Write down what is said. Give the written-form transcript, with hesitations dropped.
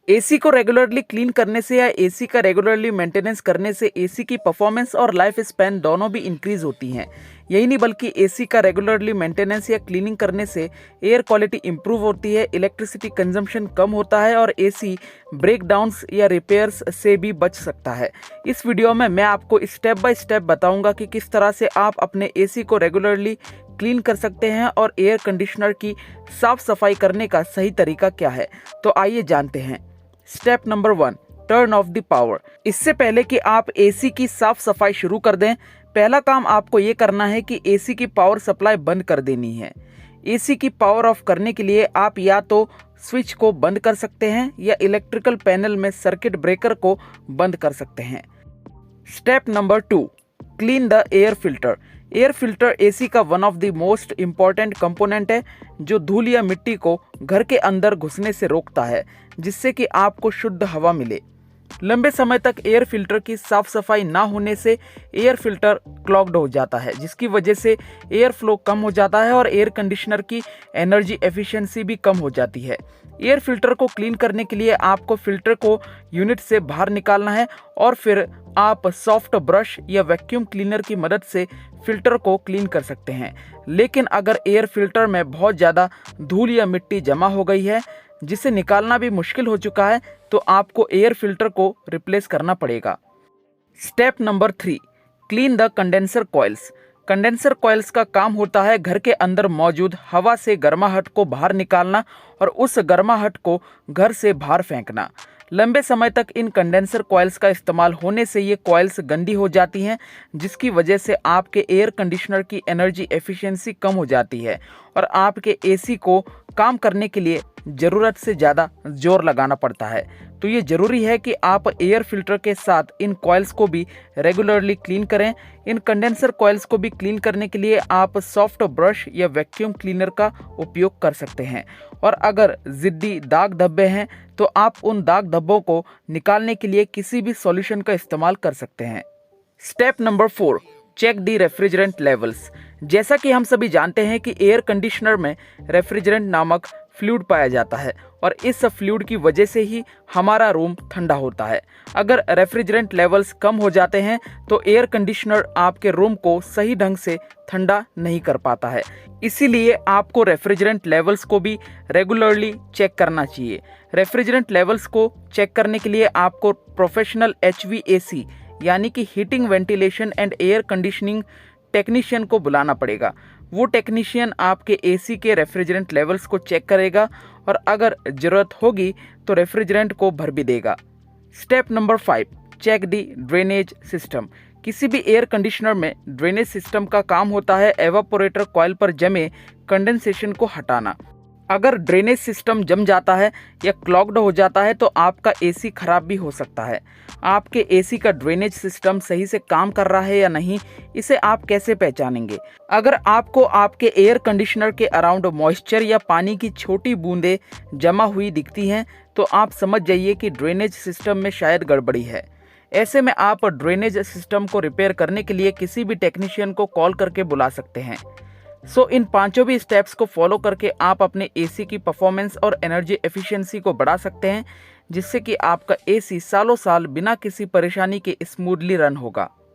AC को regularly clean करने से या एसी का रेगुलरली मेंटेनेंस करने से एसी की परफॉर्मेंस और लाइफ स्पैन दोनों भी इंक्रीज होती हैं। यही नहीं बल्कि एसी का रेगुलरली मेंटेनेंस या क्लीनिंग करने से एयर क्वालिटी इंप्रूव होती है, इलेक्ट्रिसिटी कंजम्पशन कम होता है और एसी ब्रेकडाउन्स या रिपेयर्स से भी बच सकता है। इस वीडियो में मैं आपको स्टेप बाय स्टेप बताऊंगा कि किस तरह से आप अपने एसी को रेगुलरली क्लीन कर सकते हैं और एयर कंडीशनर की साफ सफाई करने का सही तरीका क्या है। तो आइए जानते हैं। Step number 1, turn off the power. इससे पहले कि आप एसी की साफ सफाई शुरू कर दें, पहला काम आपको ये करना है कि एसी की पावर सप्लाई बंद कर देनी है। एसी की पावर ऑफ करने के लिए आप या तो स्विच को बंद कर सकते हैं या इलेक्ट्रिकल पैनल में सर्किट ब्रेकर को बंद कर सकते हैं। Step number 2, clean the air filter. Air filter AC का one of the most important component है जो धूल या मिट्टी को घर के अंदर घुसने से रोकता है, जिससे कि आपको शुद्ध हवा मिले। लंबे समय तक एयर फिल्टर की साफ सफाई ना होने से एयर फिल्टर क्लॉग्ड हो जाता है, जिसकी वजह से एयर फ्लो कम हो जाता है और एयर कंडीशनर की एनर्जी एफिशिएंसी भी कम हो जाती है। एयर फिल्टर को क्लीन करने के लिए आपको फिल्टर को यूनिट से बाहर निकालना है और फिर आप सॉफ्ट ब्रश या वैक्यूम क्लीनर की मदद से फिल्टर को क्लीन कर सकते हैं। लेकिन अगर एयर फिल्टर में बहुत ज़्यादा धूल या मिट्टी जमा हो गई है जिसे निकालना भी मुश्किल हो चुका है, तो आपको एयर फिल्टर को रिप्लेस करना पड़ेगा। Step number 3, clean the condenser coils. Condenser coils का काम होता है घर के अंदर मौजूद हवा से गर्माहट को बाहर निकालना और उस गर्माहट को घर से बाहर फेंकना। लंबे समय तक इन कंडेंसर कॉइल्स का इस्तेमाल होने से ये कॉइल्स गंदी हो जाती हैं, जिसकी वजह से आपके एयर कंडीशनर की एनर्जी एफिशिएंसी कम हो जाती है और आपके एसी को काम करने के लिए ज़रूरत से ज़्यादा जोर लगाना पड़ता है। तो ये ज़रूरी है कि आप एयर फिल्टर के साथ इन कॉइल्स को भी रेगुलरली क्लीन करें। इन कंडेंसर कॉइल्स को भी क्लीन करने के लिए आप सॉफ्ट ब्रश या वैक्यूम क्लीनर का उपयोग कर सकते हैं और अगर ज़िद्दी दाग धब्बे हैं तो आप उन दाग धब्बों को निकालने के लिए किसी भी सॉल्यूशन का इस्तेमाल कर सकते हैं। Step number 4, check the refrigerant levels. जैसा कि हम सभी जानते हैं कि एयर कंडीशनर में रेफ्रिजरेंट नामक फ्लूइड पाया जाता है और इस फ्लूइड की वजह से ही हमारा रूम ठंडा होता है। अगर रेफ्रिजरेंट लेवल्स कम हो जाते हैं तो एयर कंडीशनर आपके रूम को सही ढंग से ठंडा नहीं कर पाता है। इसीलिए आपको रेफ्रिजरेंट लेवल्स को भी रेगुलरली चेक करना चाहिए। रेफ्रिजरेंट लेवल्स को चेक करने के लिए आपको प्रोफेशनल HVAC यानी कि heating, ventilation and air conditioning technician को बुलाना पड़ेगा। वो टेक्नीशियन आपके एसी के रेफ्रिजरेंट लेवल्स को चेक करेगा और अगर ज़रूरत होगी तो रेफ्रिजरेंट को भर भी देगा। Step number 5, check the drainage system. किसी भी एयर कंडीशनर में ड्रेनेज सिस्टम का काम होता है एवापोरेटर कॉइल पर जमे कंडेंसेशन को हटाना। अगर ड्रेनेज सिस्टम जम जाता है या क्लॉग्ड हो जाता है तो आपका एसी खराब भी हो सकता है। आपके एसी का ड्रेनेज सिस्टम सही से काम कर रहा है या नहीं, इसे आप कैसे पहचानेंगे? अगर आपको आपके एयर कंडीशनर के अराउंड मॉइस्चर या पानी की छोटी बूंदें जमा हुई दिखती हैं तो आप समझ जाइए कि ड्रेनेज सिस्टम में शायद गड़बड़ी है। ऐसे में आप ड्रेनेज सिस्टम को रिपेयर करने के लिए किसी भी टेक्नीशियन को कॉल करके बुला सकते हैं। इन पांचों भी स्टेप्स को फॉलो करके आप अपने एसी की परफॉर्मेंस और एनर्जी एफिशिएंसी को बढ़ा सकते हैं, जिससे कि आपका एसी सालों साल बिना किसी परेशानी के स्मूथली रन होगा।